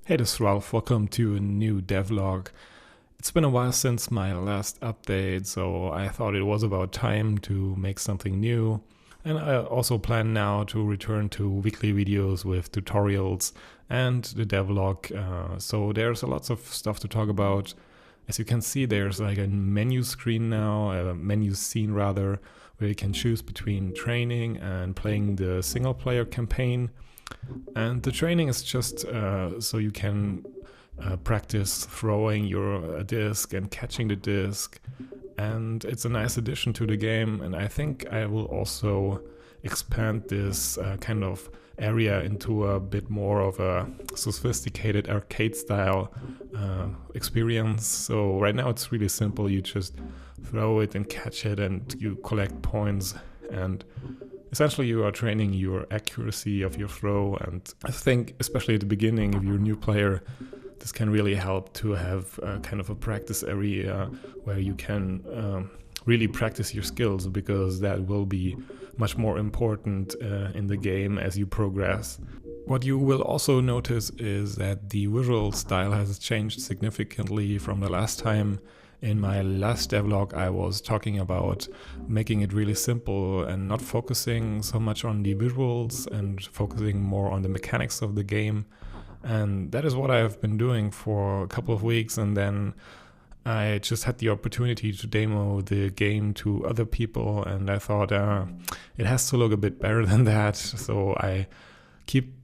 Hey, this is Ralph. Welcome to a new devlog. It's been a while since my last update, so I thought it was about time to make something new. And I also plan now to return to weekly videos with tutorials and the devlog. So there's lots of stuff to talk about. As you can see, there's like a menu screen now, a menu scene rather, where you can choose between training and playing the single player campaign. And the training is just so you can practice throwing your disc and catching the disc. And it's a nice addition to the game. And I think I will also expand this kind of area into a bit more of a sophisticated arcade style experience. So right now it's really simple. You just throw it and catch it and you collect points, and essentially you are training your accuracy of your throw. And I think especially at the beginning, if you're a new player, this can really help to have kind of a practice area where you can really practice your skills, because that will be much more important in the game as you progress. What you will also notice is that the visual style has changed significantly from the last time. In my last devlog, I was talking about making it really simple and not focusing so much on the visuals and focusing more on the mechanics of the game. And that is what I have been doing for a couple of weeks, and then I just had the opportunity to demo the game to other people, and I thought it has to look a bit better than that. So I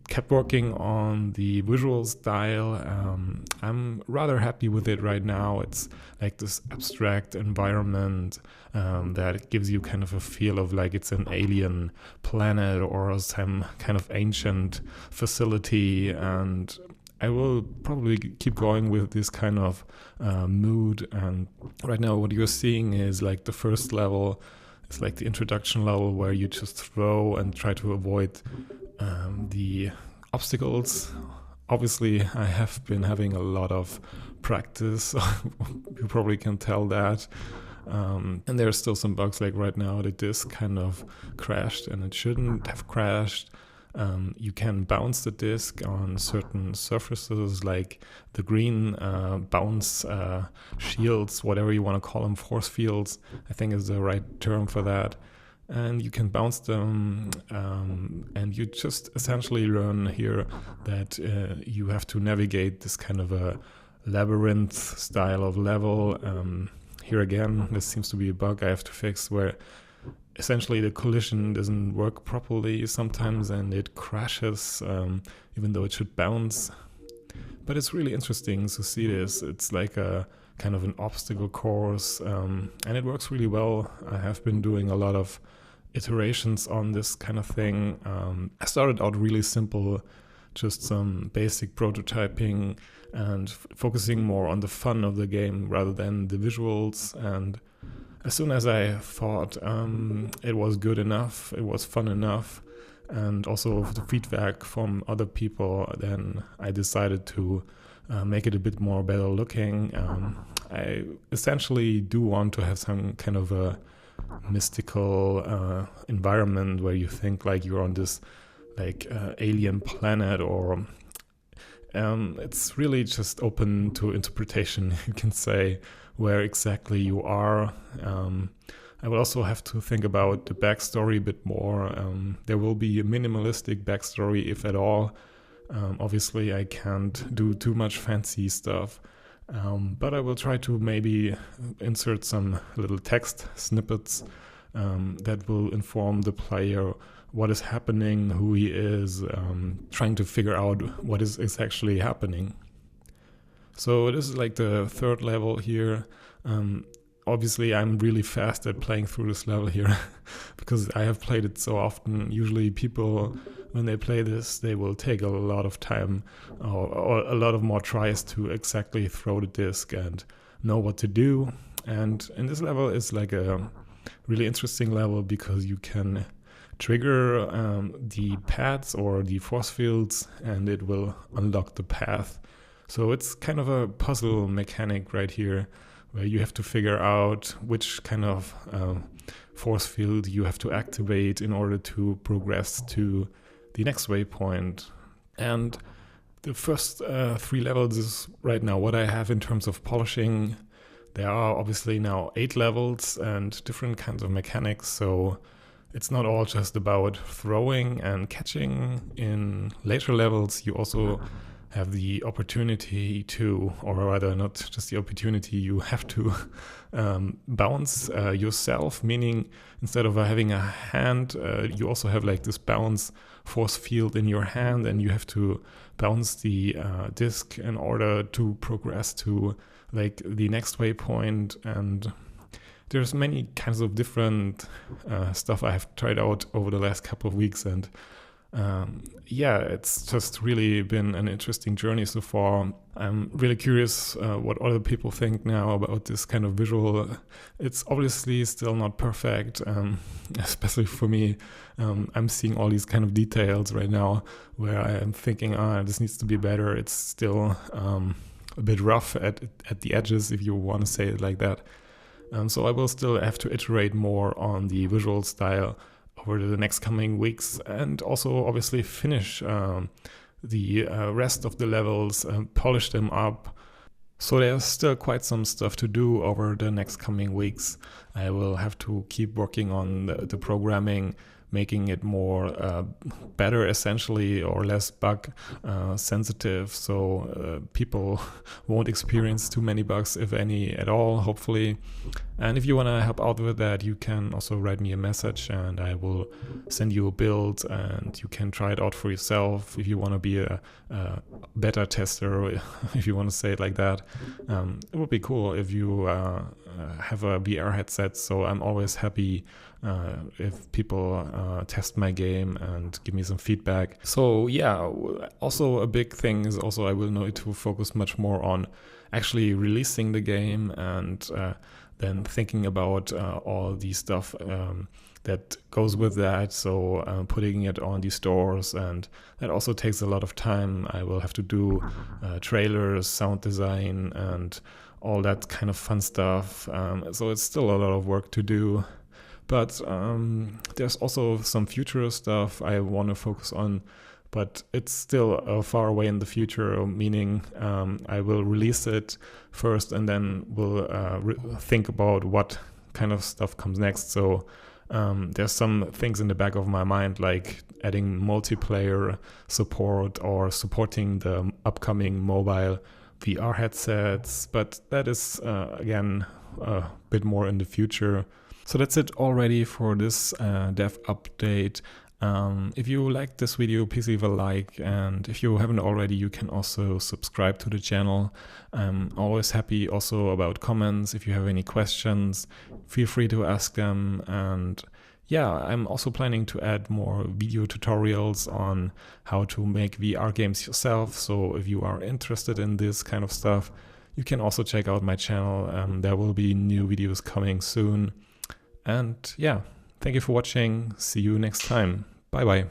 kept working on the visual style. I'm rather happy with it right now. It's like this abstract environment that gives you kind of a feel of like it's an alien planet or some kind of ancient facility. And I will probably keep going with this kind of mood. And right now what you're seeing is like the first level. It's like the introduction level where you just throw and try to avoid the obstacles. Obviously, I have been having a lot of practice. You probably can tell that. And there are still some bugs, like right now the disc kind of crashed and it shouldn't have crashed. You can bounce the disc on certain surfaces, like the green bounce shields, whatever you want to call them, force fields, I think is the right term for that. And you can bounce them, and you just essentially learn here that you have to navigate this kind of a labyrinth style of level. Here again, this seems to be a bug I have to fix, where essentially the collision doesn't work properly sometimes and it crashes, even though it should bounce. But it's really interesting to see this. It's like a kind of an obstacle course, and it works really well. I have been doing a lot of iterations on this kind of thing. I started out really simple, just some basic prototyping and focusing more on the fun of the game rather than the visuals. And as soon as I thought it was good enough, it was fun enough, and also the feedback from other people, then I decided to make it a bit more better looking. I essentially do want to have some kind of a mystical environment where you think like you're on this like alien planet, or it's really just open to interpretation, you can say, where exactly you are. I will also have to think about the backstory a bit more. There will be a minimalistic backstory, if at all. Obviously, I can't do too much fancy stuff, but I will try to maybe insert some little text snippets that will inform the player what is happening, who he is, trying to figure out what is actually happening. So this is like the third level here. Obviously, I'm really fast at playing through this level here because I have played it so often. Usually people, when they play this, they will take a lot of time or a lot of more tries to exactly throw the disc and know what to do. And in this level, it's like a really interesting level because you can trigger the pads or the force fields and it will unlock the path. So it's kind of a puzzle mechanic right here, where you have to figure out which kind of force field you have to activate in order to progress to the next waypoint. And The first 3 levels is right now what I have in terms of polishing. There are obviously now 8 levels and different kinds of mechanics, so it's not all just about throwing and catching. In later levels, you also have the opportunity to, or rather, not just the opportunity, you have to bounce yourself, meaning instead of having a hand, you also have like this bounce force field in your hand, and you have to bounce the disc in order to progress to like the next waypoint. And there's many kinds of different stuff I have tried out over the last couple of weeks, and yeah, it's just really been an interesting journey so far. I'm really curious what other people think now about this kind of visual. It's obviously still not perfect, especially for me. I'm seeing all these kind of details right now where I am thinking, this needs to be better. It's still a bit rough at the edges, if you want to say it like that. So I will still have to iterate more on the visual style over the next coming weeks, and also obviously finish the rest of the levels, polish them up. So there's still quite some stuff to do over the next coming weeks. I will have to keep working on the programming, making it more better essentially, or less bug sensitive, so people won't experience too many bugs, if any at all, hopefully. And if you want to help out with that, you can also write me a message and I will send you a build, and you can try it out for yourself if you want to be a beta tester, if you want to say it like that. It would be cool if you have a VR headset, so I'm always happy if people test my game and give me some feedback. So yeah, also a big thing is also I will need to focus much more on actually releasing the game, and then thinking about all the stuff that goes with that. So putting it on the stores, and that also takes a lot of time. I will have to do trailers, sound design, and all that kind of fun stuff. So it's still a lot of work to do. But there's also some future stuff I want to focus on, but it's still far away in the future, meaning I will release it first and then will think about what kind of stuff comes next. So there's some things in the back of my mind, like adding multiplayer support or supporting the upcoming mobile VR headsets, but that is again a bit more in the future. So that's it already for this dev update. If you liked this video, please leave a like, and if you haven't already, you can also subscribe to the channel. I'm always happy also about comments. If you have any questions, feel free to ask them. And yeah, I'm also planning to add more video tutorials on how to make VR games yourself. So if you are interested in this kind of stuff, you can also check out my channel. There will be new videos coming soon. And yeah, thank you for watching. See you next time. Bye bye.